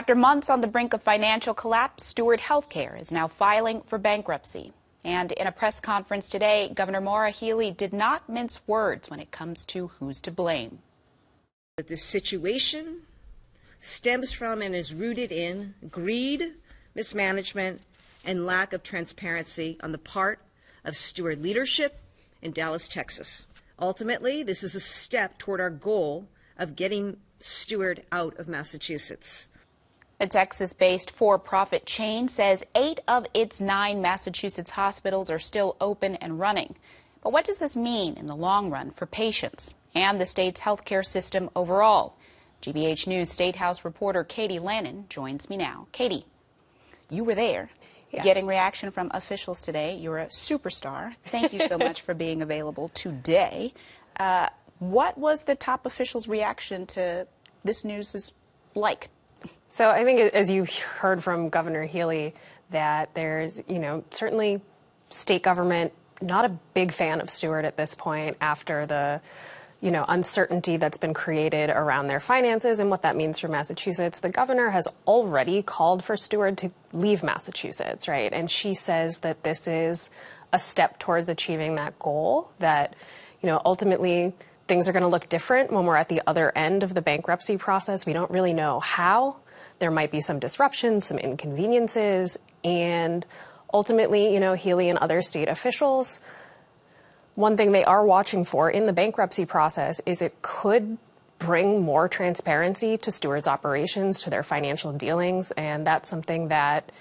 After months on the brink of financial collapse, Steward Health Care is now filing for bankruptcy. And in a press conference today, Governor Maura Healey did not mince words when it comes to who's to blame. That this situation stems from and is rooted in greed, mismanagement, and lack of transparency on the part of Steward leadership in Dallas, Texas. Ultimately, this is a step toward our goal of getting Steward out of Massachusetts. A Texas-based for-profit chain says 8 of its 9 Massachusetts hospitals are still open and running. But what does this mean in the long run for patients and the state's healthcare system overall? GBH News Statehouse reporter Katie Lannan joins me now. Katie, you were there. Yeah. Getting reaction from officials today. You're a superstar. Thank you so much for being available today. What was the top officials' reaction to this news like? So I think, as you heard from Governor Healey, that there's, certainly state government not a big fan of Steward at this point after the, uncertainty that's been created around their finances and what that means for Massachusetts. The governor has already called for Steward to leave Massachusetts, right? And she says that this is a step towards achieving that goal, that, ultimately things are going to look different when we're at the other end of the bankruptcy process. We don't really know how. There might be some disruptions, some inconveniences, and ultimately, Healey and other state officials, one thing they are watching for in the bankruptcy process is it could bring more transparency to Steward's operations, to their financial dealings, and that's something that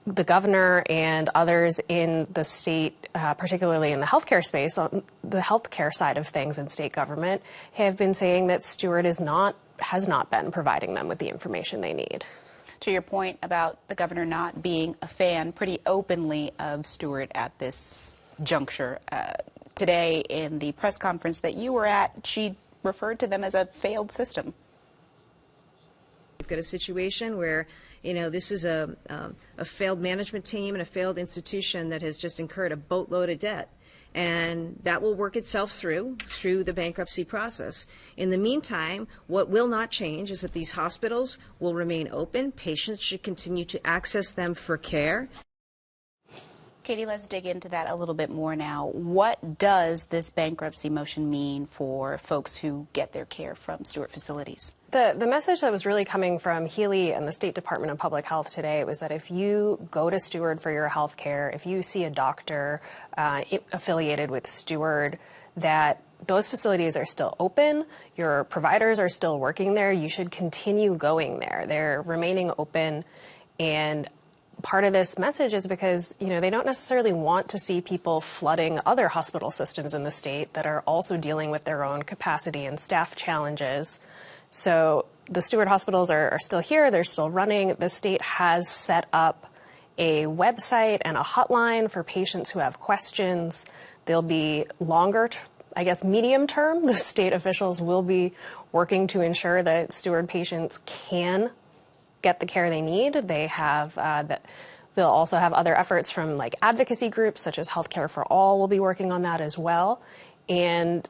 the governor and others in the state, particularly in the healthcare space, on the healthcare side of things in state government, have been saying that Steward has not been providing them with the information they need. To your point about the governor not being a fan pretty openly of Steward at this juncture, today in the press conference that you were at, she referred to them as a failed system. We've got a situation where, this is a failed management team and a failed institution that has just incurred a boatload of debt. And that will work itself through the bankruptcy process. In the meantime, what will not change is that these hospitals will remain open. Patients should continue to access them for care. Katie, let's dig into that a little bit more now. What does this bankruptcy motion mean for folks who get their care from Steward facilities? The message that was really coming from Healey and the State Department of Public Health today was that if you go to Steward for your health care, if you see a doctor affiliated with Steward, that those facilities are still open, your providers are still working there, you should continue going there. They're remaining open, and part of this message is because, they don't necessarily want to see people flooding other hospital systems in the state that are also dealing with their own capacity and staff challenges. So the Steward hospitals are still here. They're still running. The state has set up a website and a hotline for patients who have questions. There'll be longer, medium term. The state officials will be working to ensure that Steward patients can get the care they need. They have they'll also have other efforts from advocacy groups such as Healthcare for All will be working on that as well. And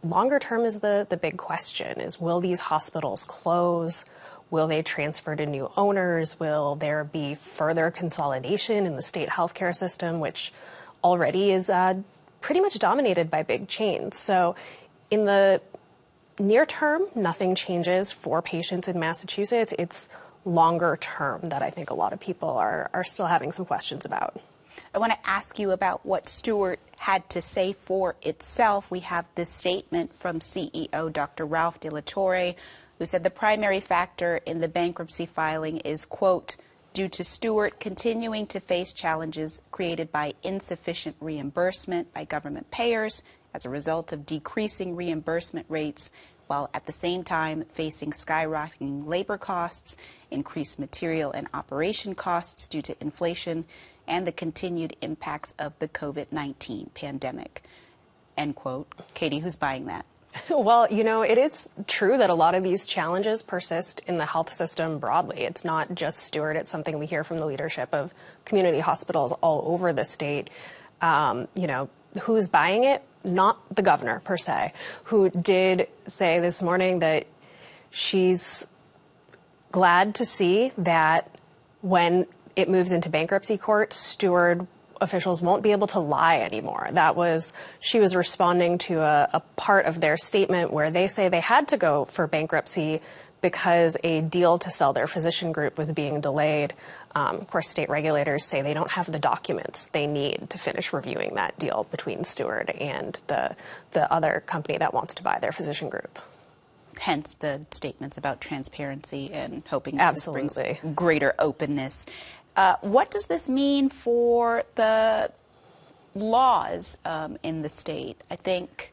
longer term is the big question is, will these hospitals close? Will they transfer to new owners? Will there be further consolidation in the state healthcare system, which already is pretty much dominated by big chains? So in the near term, nothing changes for patients in Massachusetts. It's longer term that I think a lot of people are still having some questions about. I want to ask you about what Steward had to say for itself. We have this statement from CEO Dr. Ralph De La Torre, who said the primary factor in the bankruptcy filing is, quote, due to Steward continuing to face challenges created by insufficient reimbursement by government payers as a result of decreasing reimbursement rates, while at the same time facing skyrocketing labor costs, increased material and operation costs due to inflation, and the continued impacts of the COVID-19 pandemic. End quote. Katie, who's buying that? Well, it is true that a lot of these challenges persist in the health system broadly. It's not just Steward. It's something we hear from the leadership of community hospitals all over the state. Who's buying it? Not the governor, per se, who did say this morning that she's glad to see that when it moves into bankruptcy court, Steward officials won't be able to lie anymore. She was responding to a part of their statement where they say they had to go for bankruptcy because a deal to sell their physician group was being delayed. Of course, state regulators say they don't have the documents they need to finish reviewing that deal between Steward and the other company that wants to buy their physician group. Hence the statements about transparency and hoping Absolutely. this brings greater openness. What does this mean for the laws in the state? I think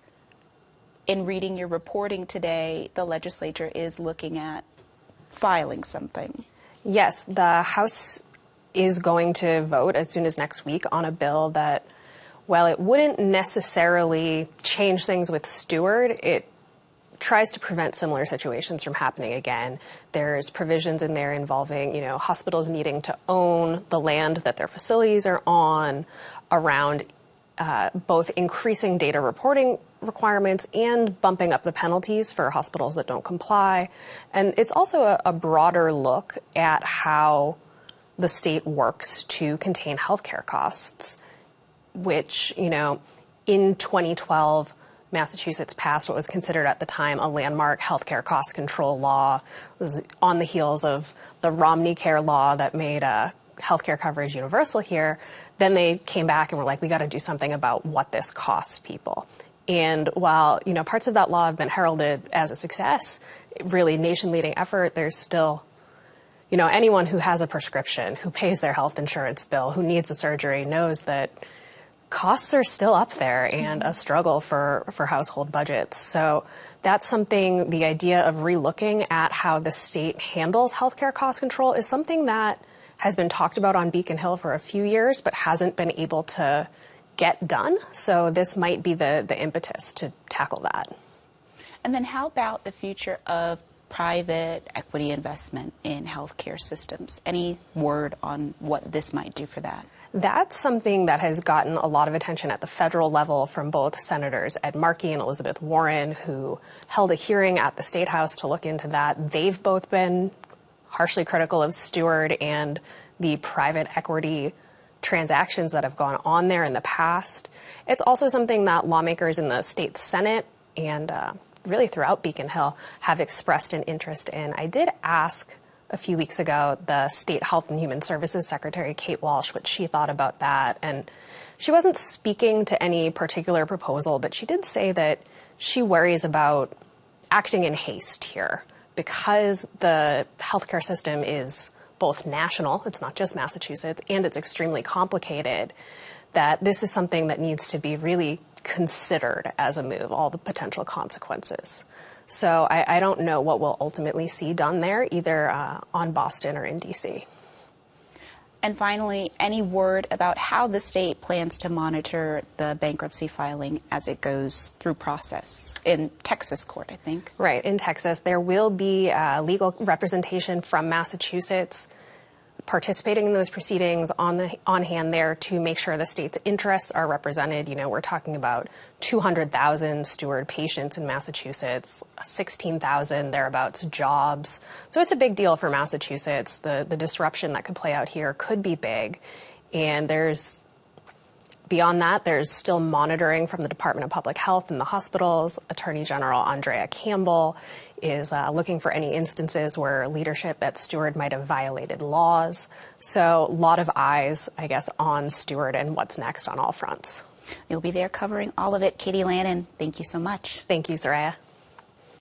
in reading your reporting today, the legislature is looking at filing something. Yes, the House is going to vote as soon as next week on a bill that, while it wouldn't necessarily change things with Steward, it tries to prevent similar situations from happening again. There's provisions in there involving, hospitals needing to own the land that their facilities are on, around both increasing data reporting requirements and bumping up the penalties for hospitals that don't comply. And it's also a broader look at how the state works to contain healthcare costs, which, in 2012, Massachusetts passed what was considered at the time a landmark healthcare cost control law. It was on the heels of the Romney Care law that made healthcare coverage universal here. Then they came back and were like, we got to do something about what this costs people. And while, parts of that law have been heralded as a success, really nation-leading effort, there's still, anyone who has a prescription, who pays their health insurance bill, who needs a surgery knows that costs are still up there and a struggle for household budgets. So that's something, the idea of relooking at how the state handles healthcare cost control is something that has been talked about on Beacon Hill for a few years, but hasn't been able to get done. So this might be the impetus to tackle that. And then how about the future of private equity investment in healthcare systems? Any word on what this might do for that? That's something that has gotten a lot of attention at the federal level from both Senators Ed Markey and Elizabeth Warren, who held a hearing at the Statehouse to look into that. They've both been harshly critical of Steward and the private equity transactions that have gone on there in the past. It's also something that lawmakers in the state Senate and really throughout Beacon Hill have expressed an interest in. I did ask a few weeks ago the State Health and Human Services Secretary, Kate Walsh, what she thought about that. And she wasn't speaking to any particular proposal, but she did say that she worries about acting in haste here because the healthcare system is both national, it's not just Massachusetts, and it's extremely complicated, that this is something that needs to be really considered as a move, all the potential consequences. So I don't know what we'll ultimately see done there, either on Boston or in D.C. And finally, any word about how the state plans to monitor the bankruptcy filing as it goes through process in Texas court, I think? Right, in Texas. There will be legal representation from Massachusetts participating in those proceedings on hand there to make sure the state's interests are represented. We're talking about 200,000 Steward patients in Massachusetts, 16,000 thereabouts jobs. So it's a big deal for Massachusetts. The disruption that could play out here could be big. And beyond that, there's still monitoring from the Department of Public Health and the hospitals. Attorney General Andrea Campbell is looking for any instances where leadership at Steward might have violated laws. So a lot of eyes, I guess, on Steward and what's next on all fronts. You'll be there covering all of it. Katie Lannan, thank you so much. Thank you, Saraya.